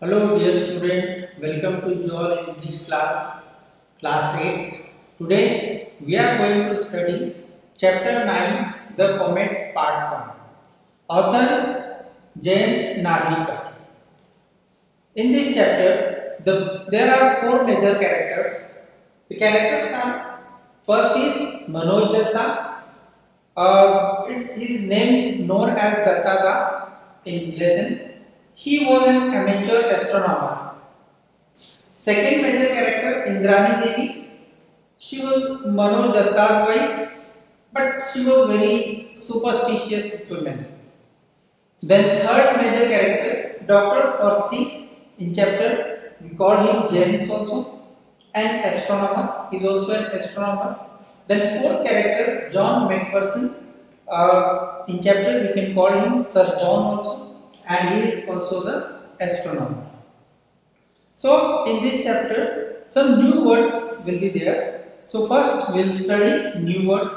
Hello dear student, welcome to you all in this class 8. Today we are going to study chapter 9, the comet part 1. Author Jayant Narlikar. In this chapter, there are four major characters. The characters are, first is Manoj Datta. His name known as Datta in lesson. He was an amateur astronomer. Second major character, Indrani Devi. She was Manoj Datta's wife, but she was very superstitious woman. Then third major character, Dr. Fausti. In chapter we call him James also, an astronomer. He is also an astronomer. Then fourth character, John McPherson. In chapter we can call him Sir John also, and he is also the astronomer. So in this chapter some new words will be there. So first we will study new words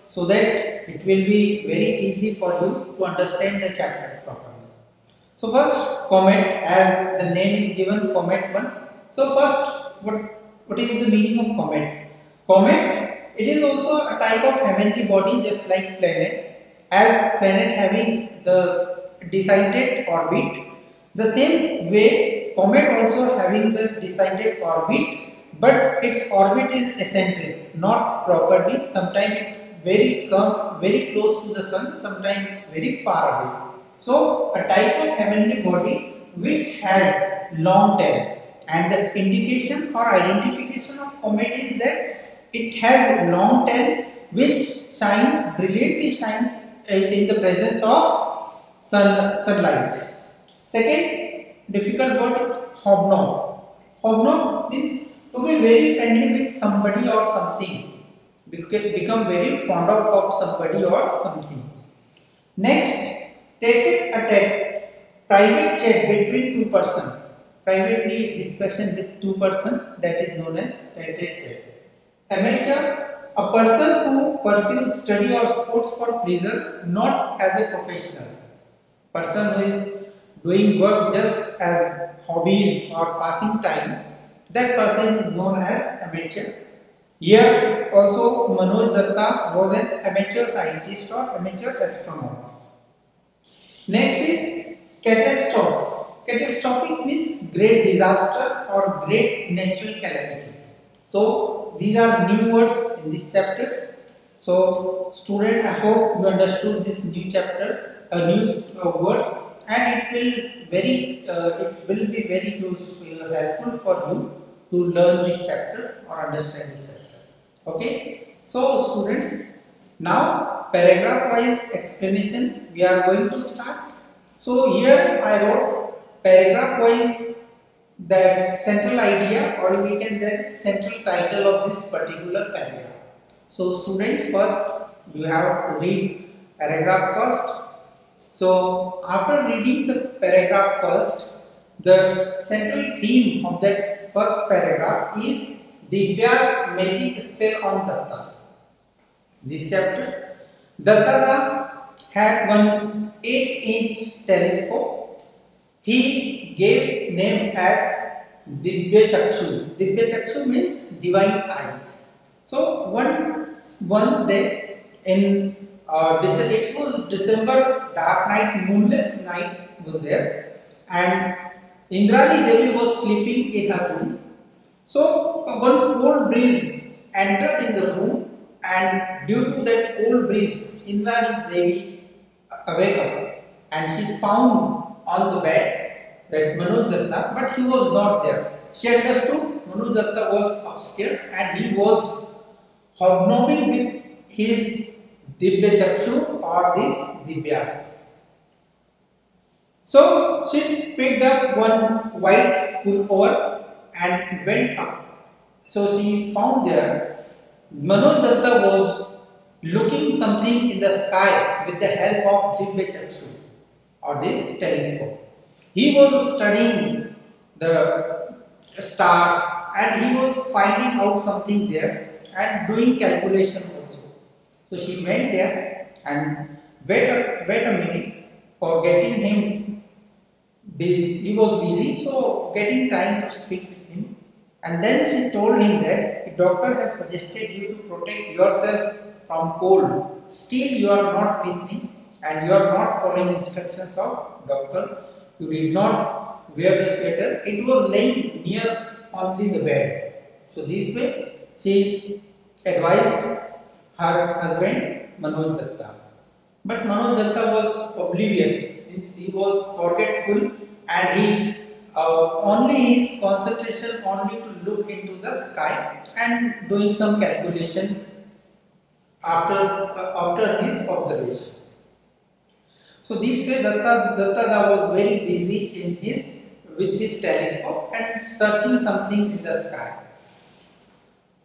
so that it will be very easy for you to understand the chapter properly. So first, comet, as the name is given, comet 1. So first, what is the meaning of comet? Comet, it is also a type of heavenly body just like planet. As planet having the decided orbit, the same way comet also having the decided orbit, but its orbit is eccentric, not properly. Sometimes it very close to the sun, sometimes it's very far away. So a type of heavenly body which has long tail, and the indication or identification of comet is that it has long tail which brilliantly shines in the presence of sunlight. Second difficult word is hobnob. Hobnob means to be very friendly with somebody or something, become very fond of somebody or something. Next, tete-a-tete, private chat between two persons, privately discussion with two persons, that is known as tete-a-tete. Amateur, a person who pursues study or sports for pleasure, not as a professional. Person who is doing work just as hobbies or passing time, that person is known as amateur. Here also Manoj Datta was an amateur scientist or amateur astronomer. Next is catastrophe. Catastrophic means great disaster or great natural calamities. So these are new words in this chapter. So student, I hope you understood this new chapter, new words, and it will be very useful, helpful for you to learn this chapter or understand this chapter. Okay. So students, now paragraph wise explanation we are going to start. So here I wrote paragraph wise that central idea, or we can say central title of this particular paragraph. So student, first you have to read paragraph first. So after reading the paragraph first, the central theme of that first paragraph is Divya's magic spell on Datta. This chapter, Datta had one 8-inch telescope. He gave name as Divya Chakshu. Divya Chakshu means divine eyes. So one day in it was December, dark night, moonless night was there, and Indrani Devi was sleeping in her room. So one cold breeze entered in the room, and due to that cold breeze, Indrani Devi awake up, and she found on the bed that Manoj Datta, but he was not there. She understood Manoj Datta was upstairs and he was hobnobbing with his Divya Chakshu or these Divyas. So she picked up one white pullover and went up. So she found there Manoj Datta was looking something in the sky with the help of Divya Chakshu or this telescope. He was studying the stars and he was finding out something there and doing calculation also. So she went there and wait a minute for getting him he was busy, so getting time to speak with him. And then she told him that the doctor has suggested you to protect yourself from cold. Still you are not listening and you are not following instructions of doctor. You did not wear the sweater. It was laying near only the bed. So this way she advised her husband Manoj Datta. But Manoj Datta was oblivious. He was forgetful and he only his concentration only to look into the sky and doing some calculation after his observation. So this way Datta was very busy with his telescope and searching something in the sky.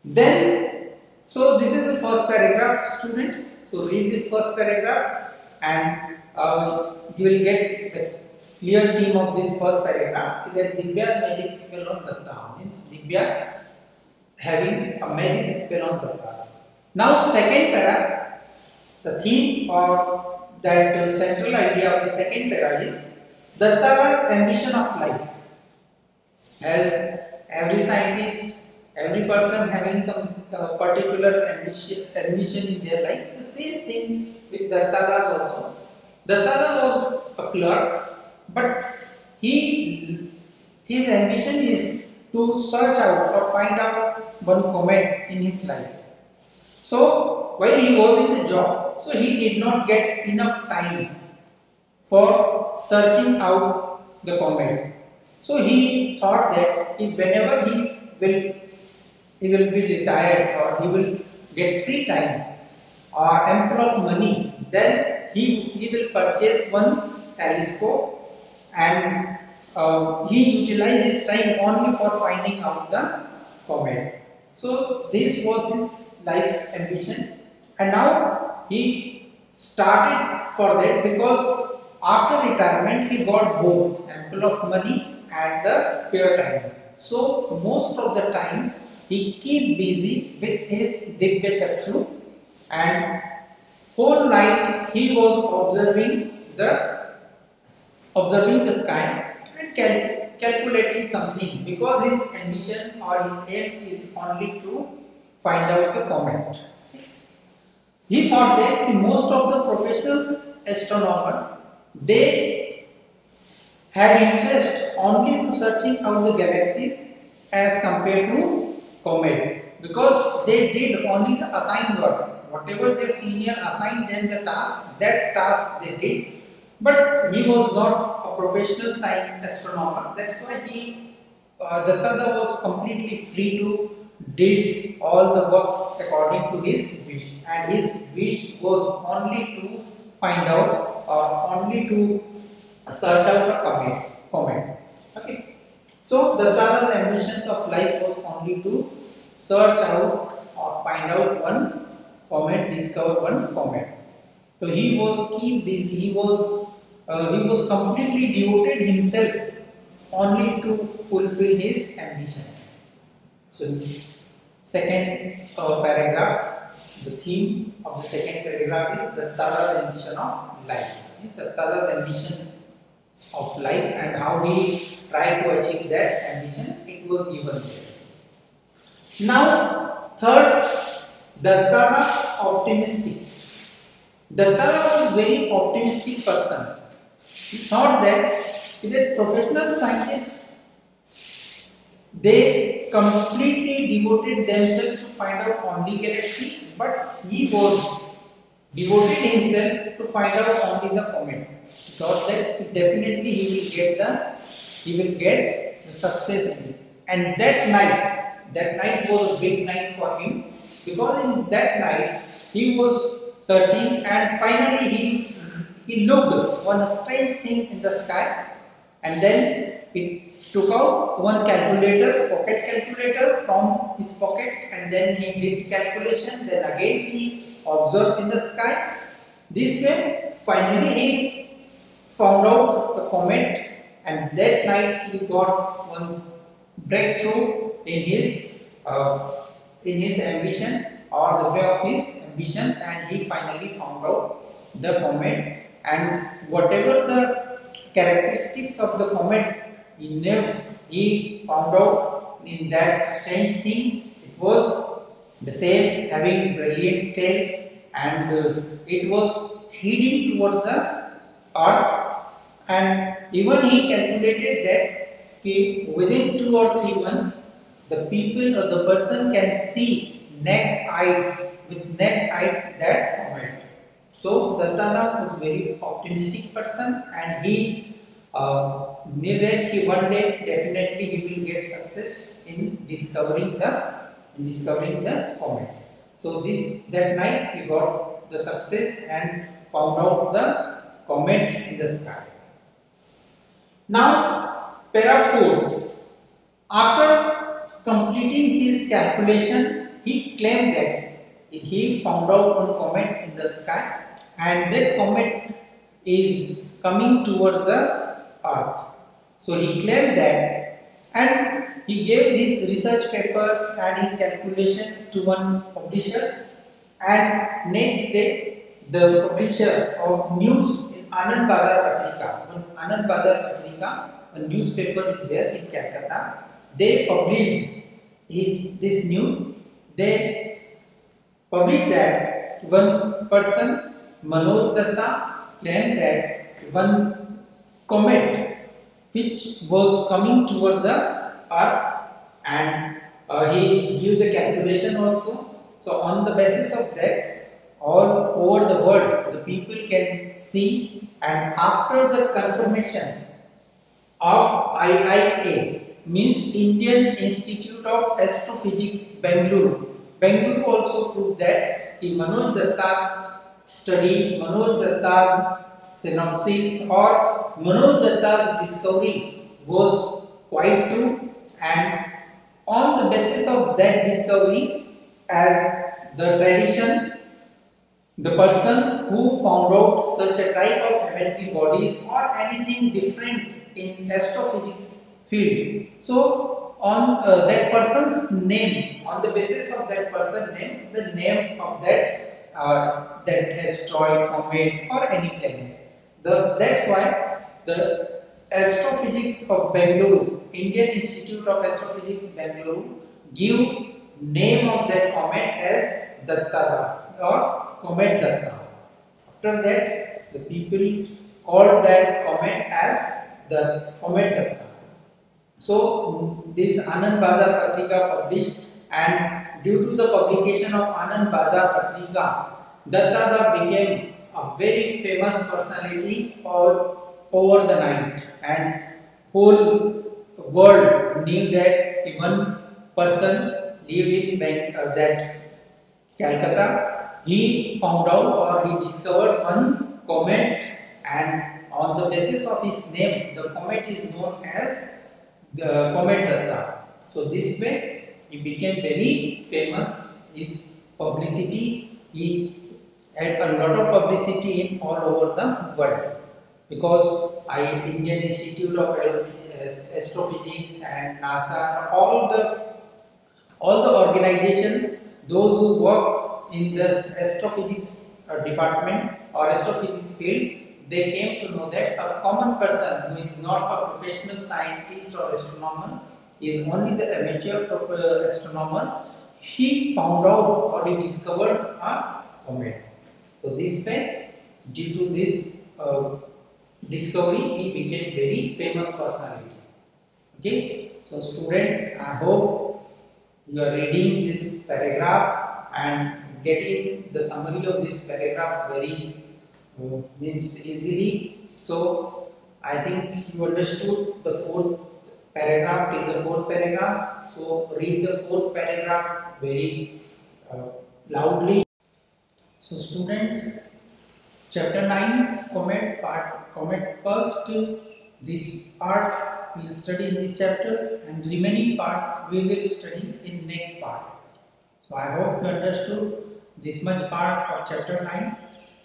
Then, so this is the first paragraph, students. So read this first paragraph and you will get the clear theme of this first paragraph. That Divya's magic spell on Datta means Divya having a magic spell on Datta. Now second para, the theme or that central idea of the second para is Datta's ambition of life. As every scientist, every person having some particular ambition in their life, the same thing with Datta also. Datta was a clerk, but his ambition is to search out or find out one comet in his life. So while he was in the job, so he did not get enough time for searching out the comet. So he thought that whenever he will be retired or he will get free time or ample of money, then he will purchase one telescope and he utilized his time only for finding out the comet. So this was his life's ambition, and now he started for that because after retirement he got both ample of money and the spare time. So most of the time he keep busy with his Divya Chakshu and whole night he was observing the sky and calculating something, because his ambition or his aim is only to find out the comet. He thought that most of the professional astronomers, they had interest only to searching out the galaxies as compared to comet, because they did only the assigned work. Whatever their senior assigned them the task, that task they did. But he was not a professional science astronomer. That's why Datta was completely free to did all the works according to his wish, and his wish was only to find out or only to search out a comet. Okay. So Datta's ambitions of life was only to search out or find out one comet, discover one comet. So he was keep busy. He was completely devoted himself only to fulfill his ambition. So second paragraph, the theme of the second paragraph is Datta's ambition of life. Datta's ambition of life and how he tried to achieve that ambition, it was given there. Now third, Datta optimistic. Datta was very optimistic person. He thought that professional scientists, they completely devoted themselves to find out only galaxies, but he was devoted himself to find out only the comet. He thought that definitely he will get the success in it. And that night was a big night for him, because in that night he was searching and finally he looked one strange thing in the sky, and then he took out one pocket calculator from his pocket, and then he did calculation, then again he observed in the sky. This way finally he found out the comet, and that night he got one breakthrough in his ambition or the way of his ambition, and he finally found out the comet, and whatever the characteristics of the comet, he found out in that strange thing. It was the same, having brilliant tail, and it was heading towards the earth. And even he calculated that within 2 or 3 months, the people or the person can see naked eye that comet. So Datta was very optimistic person, and he knew that one day definitely he will get success in discovering the comet. So that night he got the success and found out the comet in the sky. Now, para 4th. After completing his calculation, he claimed that he found out one comet in the sky, and that comet is coming towards the earth. So he claimed that, and he gave his research papers and his calculation to one publisher, and next day the publisher of news in Anand Bazar Patrika, a newspaper is there in Calcutta, they published this news. They published that one person, Manoj Datta, claimed that one comet which was coming toward the earth, and he gave the calculation also. So on the basis of that, all over the world the people can see, and after the confirmation of IIA, means Indian Institute of Astrophysics, Bengaluru. Bengaluru also proved that Manoj Datta's study, Manoj Datta's synopsis, or Manoj Datta's discovery was quite true, and on the basis of that discovery, as the tradition, the person who found out such a type of heavenly bodies or anything different in astrophysics field, so on that person's name, on the basis of that person's name, the name of that asteroid, comet, or any planet. That's why the Astrophysics of Bengaluru, Indian Institute of Astrophysics Bengaluru, give name of that comet as Datta or Comet Datta. After that, the people called that comet as the Comet Datta. So this Anand Bazar Patrika published, and due to the publication of Anand Bazar Patrika, Datta became a very famous personality all over the night, and whole world knew that one person lived in that Calcutta. He found out, or he discovered one comet, and on the basis of his name, the comet is known as the Comet Datta. So this way he became very famous. His publicity, he had a lot of publicity in all over the world, because Indian Institute of Astrophysics and NASA, all the organization, those who work in the astrophysics department or astrophysics field, they came to know that a common person who is not a professional scientist or astronomer, is only the amateur astronomer, he found out or he discovered a comet. So this way, due to this discovery, he became very famous personality. Okay, so student, I hope you are reading this paragraph and getting the summary of this paragraph very means easily. So I think you understood the 4th paragraph till the 4th paragraph. So read the 4th paragraph very loudly. So students, chapter 9, comet part, comet first. This part we will study in this chapter, and remaining part we will study in next part. So I hope you understood this much part of chapter 9,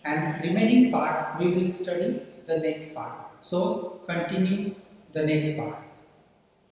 and remaining part we will study the next part. So continue the next part.